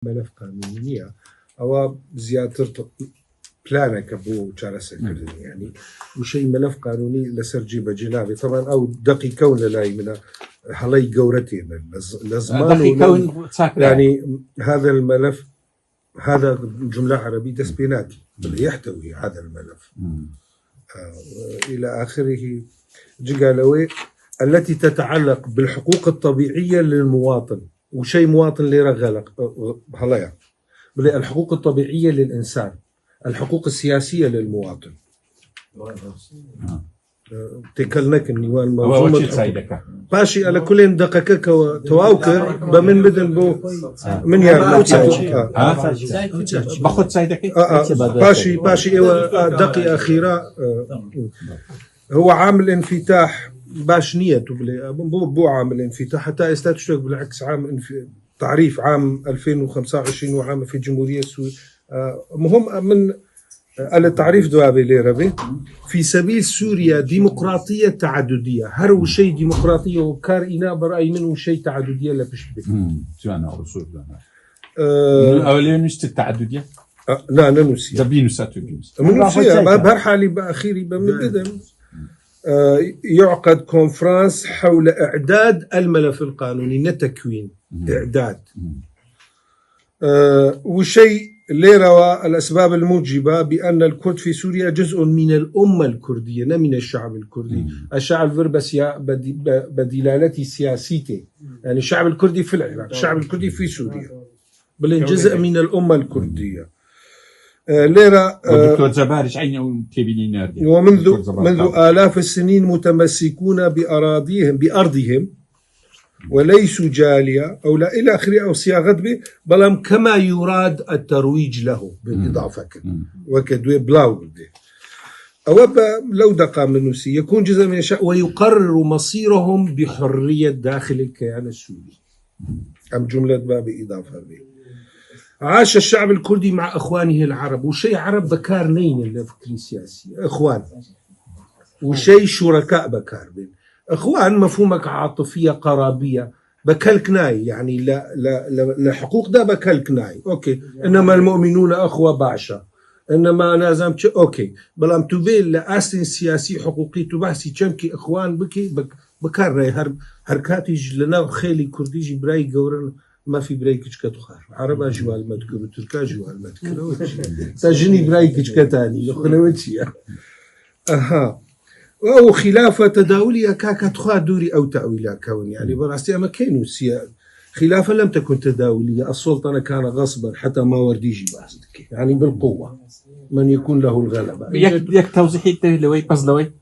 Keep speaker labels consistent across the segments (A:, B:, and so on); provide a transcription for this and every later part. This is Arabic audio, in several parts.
A: مەلەف قانونی نییە ئەوە زیاتر پلانێکە بۆ چارەسەرکردنی ینی وشەی مەلەف قانونی لەسەر جێبەجێ نابێت طبعا ئەو دقی کەون لە لای منە هەڵەی گەورە تێنن لە زمان يعني هذا الملف هذا جملة عربية تسبينات يحتوي هذا الملف إلى آخره قالوا التي تتعلق بالحقوق الطبيعية للمواطن وشيء مواطن اللي رغلق هلايا الحقوق الطبيعية للإنسان الحقوق السياسية للمواطن تكلنك النيوان موضوع باشي على كل دقيقة تواوكر بمن بدن بو من يار
B: باخد سايدك
A: باشي دقيقة أخيرة هو عامل انفتاح باش نيته بو عامل انفتاح حتى استاتشوك بالعكس تعريف عام 2025 وعام في الجمهورية السورية مهم من التعريف دوابي ليربي في سبيل سوريا ديمقراطية تعددية هر شيء ديمقراطية وكار إنا برأي منه شيء تعددية لا بشبه
B: جانا رسول جانا أولي نشت التعددية
A: لا ننسي
B: دبينو ساتو بينس
A: منسي بهر حالي بأخيري بمددن يعقد كونفرانس حول إعداد الملف القانوني نتكوين إعداد وشيء ليروا الأسباب الموجبة بأن الكرد في سوريا جزء من الأمة الكردية لا من الشعب الكردي الشعب الفربسيا بدلالة سياسيته يعني الشعب الكردي في العراق الشعب الكردي في سوريا بل جزء من الأمة الكردية ليرة
B: دكتور جبارش عينه تبينين
A: ومنذ آلاف السنين متمسكون بأرضهم وليسوا جالية أو لا إلى آخره أو صياغة به بلام كما يراد الترويج له بالإضافة وكدوي بلاو بده أو لو دقا من نسي يكون جزء من الشعب ويقرر مصيرهم بحرية داخل الكيان السوري أم جملة باب إضافة به عاش الشعب الكردي مع أخوانه العرب وشيء عرب بكار نين الفكر السياسي أخوان وشيء شركاء بكار بين أخوان مفهومك عاطفية قرابية بكالكناي يعني لا حقوق ده بكالكناي أوكي إنما المؤمنون أخوة بعشا إنما أنا زمت أوكي بلام تبين لأسن سياسي حقوقي تبحثي كمكي إخوان بكي بكار هركاتي لنا خيلي كرديجي براي قورن ما في براي كتخار عرب أجوال مذكر وتركا أجوال مذكر سجني براي كتاني لخلوتي أها أو خلافة تداولية كاكتخا دوري أو تأويلها كون يعني براستي أما كينو خلافة لم تكن تداولية السلطنة كان غصبا حتى ما ورديجي بحثك يعني بالقوة من يكون له الغلبة
B: يك توضيحي لوي بزلوي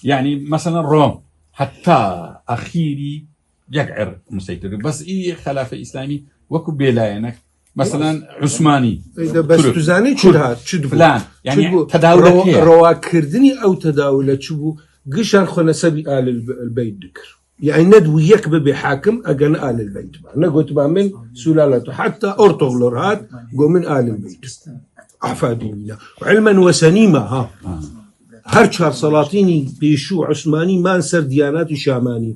B: يعني مثلا روم حتى أخيري يقعر مسيطر بس إيه خلافة إسلامي وكو بيلاينك مثلا عثماني
A: إذا بس تزاني شد
B: فلان يعني تداولك
A: رواكردني أو تداولة شبو قشر خنسبي آل البيت ذكر يعني ندويك بحاكم أجن آل البيت نقول من سلالته حتى أرطغرلات جو من آل البيت أحفادينا وعلما وسنيما هرشار سلاطيني بيشو عثماني ما نسر ديانات شاماني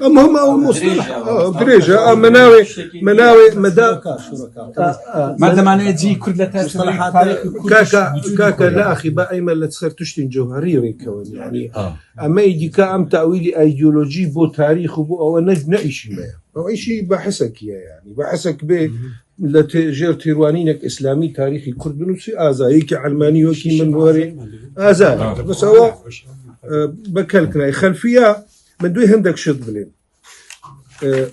A: هم أو مصطلح درجة مناوي مدى
B: ماذا معنى يجي كل
A: كاكا لا أخي بقى أيمن لا تصير تشتين جوهرية كون يعني أما يجي كأم تأويل أيديولوجي بو تاريخ بو أو نعيش ما أو شيء بحسك يعني بحسك به لتجير تيروانينك إسلامي تاريخي كرد بنفسي آزايك علماني وكي من موري آزاي بس هو بكالكنا خلفية من دوي هندك شد بلين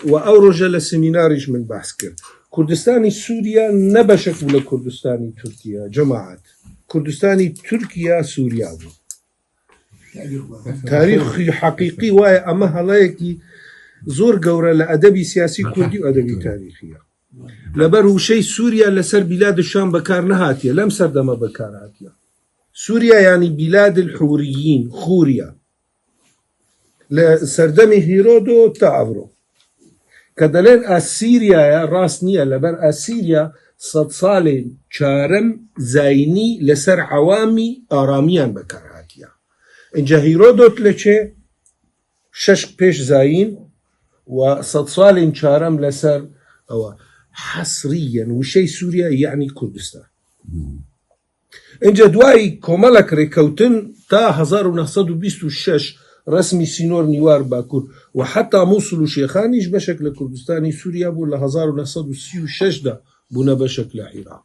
A: وأورج لسيميناريج من بحثك كردستاني سوريا نبشك ولا كردستاني تركيا جماعات كردستاني تركيا سوريا تاريخ حقيقي واي أما هلايكي زور قورة لأدبي سياسي كردي وأدبي تاريخي لبرو شيء سوريا لسر بلاد الشام بكار نهاتيا لم سردما بكار هاتيا سوريا يعني بلاد الحوريين خوريا لسردمي هيرودو تعبرو كدلين أسيريا يا راسنية لبر أسيريا صد صالي شارم زايني لسر عوامي آراميان بكاراتيا إنجا هيرودو تلچه شش پیش زاين وصد صال شارم لسر أو حصريا وشي سوريا يعني كردستان انجا دواي كومالك ريكوتن تا 1926 رسمي سينور نيوار باكور وحتى موصل شيخانيش بشكل كردستاني سوريا بو ل 1936 دا بونا بشكل عراق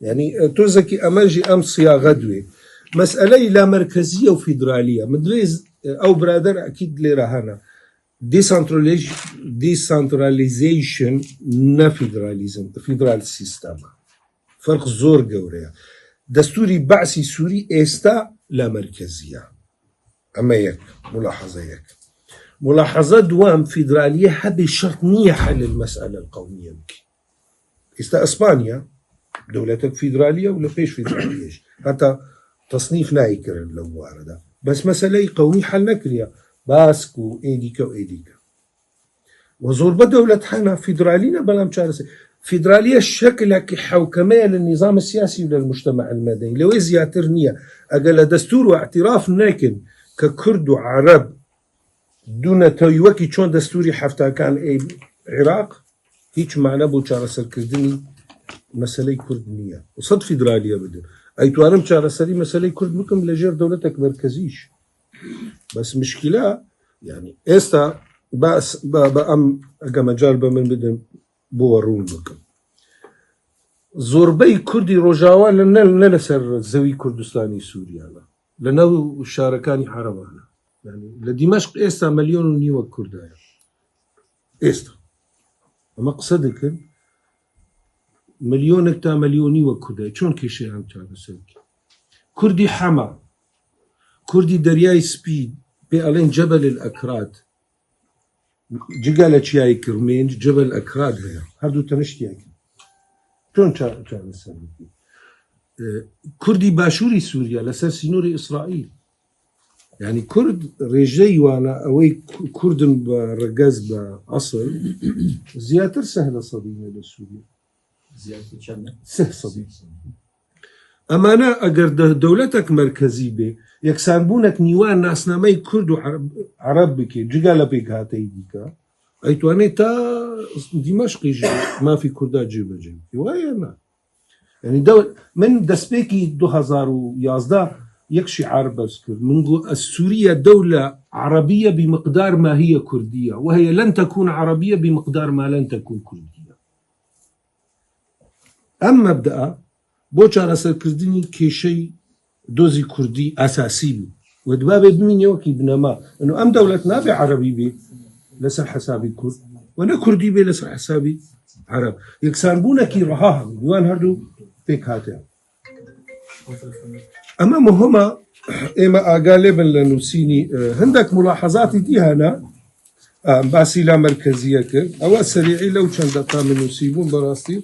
A: يعني توزكي اماجي امس يا غدوي مسألة لا مركزية وفيدرالية مدريز او برادر اكيد لي راهنا ديسنتراليزيشن نا فيدراليزم فيدرال سيستم فرق زور قوريا دستوري بعثي سوري استا لا مركزية اما يك ملاحظة دوام فيدرالية هذه شرط نية حل المسألة القومية بكي استا اسبانيا دولتك فيدرالية ولا فيش فيدرالية حتى تصنيف لا يكرر لو وارده بس مسألة قومي حل نكريا باسكو ايديكا وزور بدولة حنا فيدرالية بلا مشارسة فيدرالية شكلها كحوكمة للنظام السياسي وللمجتمع المدني لو زياترنية أقل دستور واعتراف ناكن ككرد وعرب دون تويوكي شون دستوري حفتا كان اي عراق هيك معنى بو شارسة كردني مسألة كردنية وصد فيدرالية بدن أي توارم شارسة مسألة كرد بكم لجير دولتك مركزيش بس مشكلة يعني استا بس بأم أجمجال بمن بدن بورون بكم زوربي كردي رجاوا لنا لسر زوي كردستاني سوريا لنا الشاركاني حربانا يعني لدمشق استا 1.5 مليون كردايا استا مقصدك 1 مليون 1.5 كردايا شلون كيشي عم تعرف كردي حما كردي درياي سبيد بألين جبل الأكراد جقالة شياي كرمين جبل الأكراد هيا هردو تنشتياك شون كان السبب كردي باشوري سوريا لسر سينوري إسرائيل يعني كرد رجي وانا اوي كرد برقاز بأصل زياتر سهلة صديقة لسوريا
C: زيادة شنو؟
A: سه صديق اما انا اگر دولتك مركزي بي يكسان بونك نيوان ناس نامي كرد وعرب بكي جيغالا بيك هاتي ديكا اي تواني تا دمشق يجي ما في كردات جيبا جيب وايانا يعني دول من دسبيكي 2011 يكشي عرب اذكر من السورية دولة عربية بمقدار ما هي كردية وهي لن تكون عربية بمقدار ما لن تكون كردية اما مبدأ بوچارە سەرکردنی کێشەی دۆزی کوردی ئاساسی بوو و دبابێ بمینەوە کی بنەما ئەنو ئەم دەوڵەت نابێ عەرەبی بێ لەسەر حەسابی کورد و نە کوردی بێ لەسەر حەسابی عەرەب یەکسانبوونێکی ڕەها هەبوو دوان هەردوو پێک هاتیان ئەمە مهمە ئێمە ئاگا لێبن لە نووسینی هەندێک ملاحەزاتی دی هەنا باسی لا مەرکەزیە کرد ئەوە سەریعی لەو چەند دەقا من نووسی بوون بەڕاستی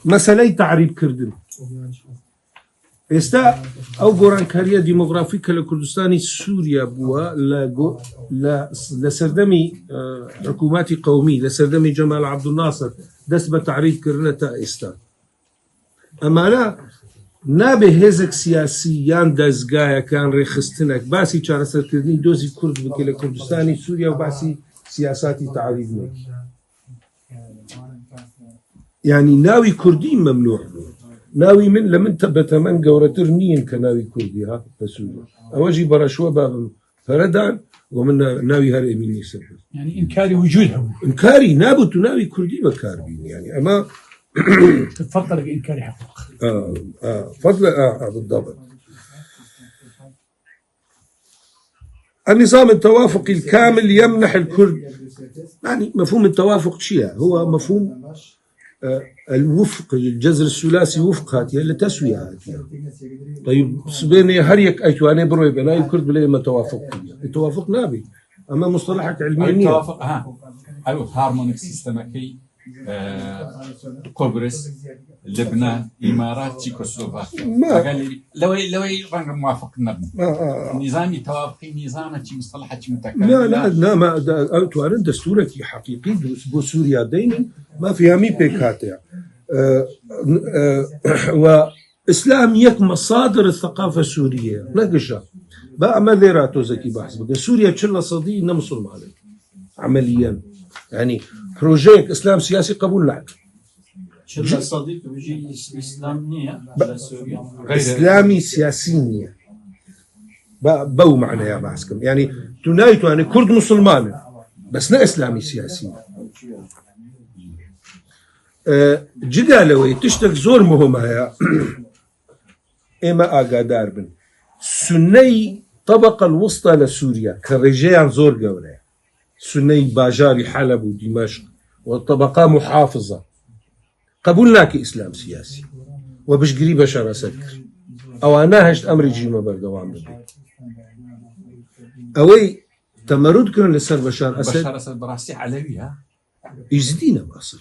A: مسألة تعريب كردن استا او گۆڕانکاریە دیمۆغرافیکە لە کوردستانی سووریا بووە لسردمي حکوماتی قومی لسردمي جمال عبدالناصر دەست بە تعریبکردنە تا ئێستا ئەمانە نابێ هێزێک سیاسی یان دەستگایەکان ڕێخستنێک باسی چارەسەرکردنی دۆزی کورد بکە لە کوردستانی سووریا و باسی سیاساتی تعریب نەکە يعني ناوي كردي ممنوع ناوي من لمن تبتمن قورتر نين كناوي كردي ها بسوريا أواجي برشوا باب فردان ومن ناوي هر إميني سبب
C: يعني إنكاري وجودهم
A: إنكاري نابت ناوي كردي بكاربين يعني أما
C: تفضل بإنكار حقوق
A: فضل بالضبط النظام التوافقي الكامل يمنح الكرد يعني مفهوم التوافق شيء هو مفهوم الوفق الجذر الثلاثي وفق هاتيا لتسوية هاتيا طيب سبيني هريك أيتواني بروي بناي كرد بلاي ما توافق التوافق نابي أما مصطلحات علمية
B: التوافق أيوة هارمونيك سيستمكي قبرص لبنان إمارات تشيكوسلوفاكيا لو رنگ موافق نبنا نظامي توافقي نظام مصطلحات متكامل
A: لا ما أيتواني دستورك حقيقي بو سوريا ديني ما فيها مي بيكاتيا وإسلام يك مصادر الثقافة السورية نقشة بقى ما ذيراتو زكي بحث بقى سوريا تشلا صدي إنه مسلمان عمليا يعني بروجيك إسلام سياسي قبول لك
D: شلة صديق بيجي إسلام نية
A: إسلامي سياسي نية بو معنى يا بحثكم يعني تنايتو يعني كرد مسلمان بس لا إسلامي سياسي جدالوي تشتك زور مهمة يا إما أقادار بن سني طبقة الوسطى لسوريا كرجال زور قوري سني باجاري حلب ودمشق والطبقة محافظة قبولنا كإسلام سياسي وبش قريبة شرع سكر أو أنا هشت أمري جيمة بردوام ببي أوي تمرد كنا لسر بشار أسد
B: براسي علوي ها
A: يزدينا بأصل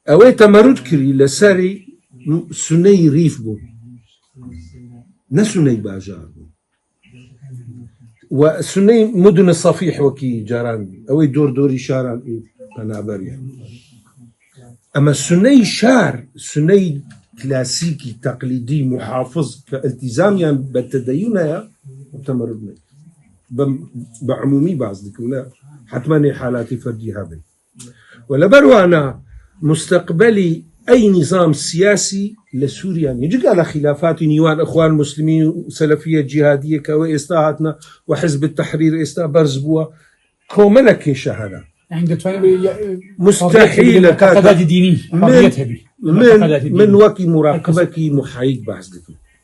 A: أوي تمرد كري لساري سني ريف بو نسني باجار بو وسني مدن الصفيح وكي جاران أوي دوري شاران أنا بريا أما سني شار سني كلاسيكي تقليدي محافظ كالتزام يعني بالتدين يا تمرد بعمومي بعض ذكرنا حتما حالاتي فرديها بي ولا برو أنا مستقبلي أي نظام سياسي لسوريا يجي على خلافات نيوان إخوان المسلمين وسلفية جهادية كوي استاهتنا وحزب التحرير استا برزبوا كوملك شهادة مستحيل
C: معتقدات دينية
A: من وكي مراقبك محايد بعض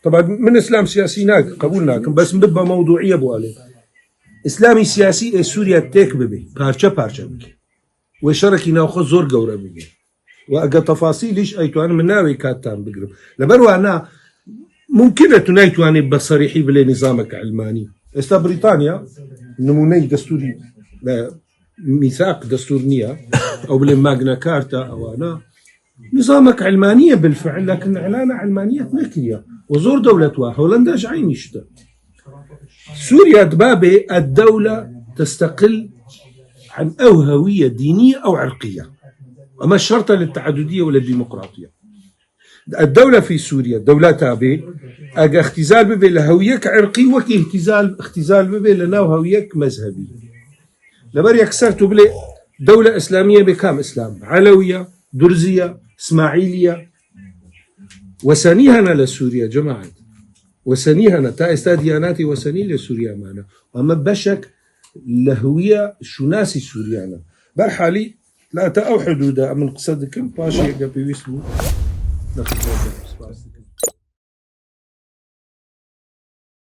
A: طبعا من إسلام سياسي ناك قبولنا بس مدبا موضوعية بوالي إسلامي سياسي سوريا تيك ببي بارشة بكي وشاركي ناخذ زور قورة بكي وأجا تفاصيل ليش أيتو أنا من ناوي كاتان بقرب لبرو أنا ممكن تنايتو أنا بصريحي بلي نظامك علماني استا بريطانيا نموني دستوري ميثاق دستورنية أو بلي ماغنا كارتا أو أنا نظامك علمانية بالفعل لكن إعلان علمانية نكية وزور دولة هولندا جعين يشتا سوريا دبابة الدولة تستقل عن أو هوية دينية أو عرقية أما الشرط للتعددية ولا الديمقراطية الدولة في سوريا دولة تابعة أجا اختزال ببي لهويك عرقي وكي اختزال ببي لنا هويك مذهبي لبر يكسرت بلي دولة إسلامية بكام إسلام علوية درزية إسماعيلية وسنيهنا لسوريا جماعة وسنيهنا تا استادياناتي وسني لسوريا معنا أما بشك لهوية شناسي سوريانا برحالي لا تأو حدودا من قصدكم باشي قبل يسلو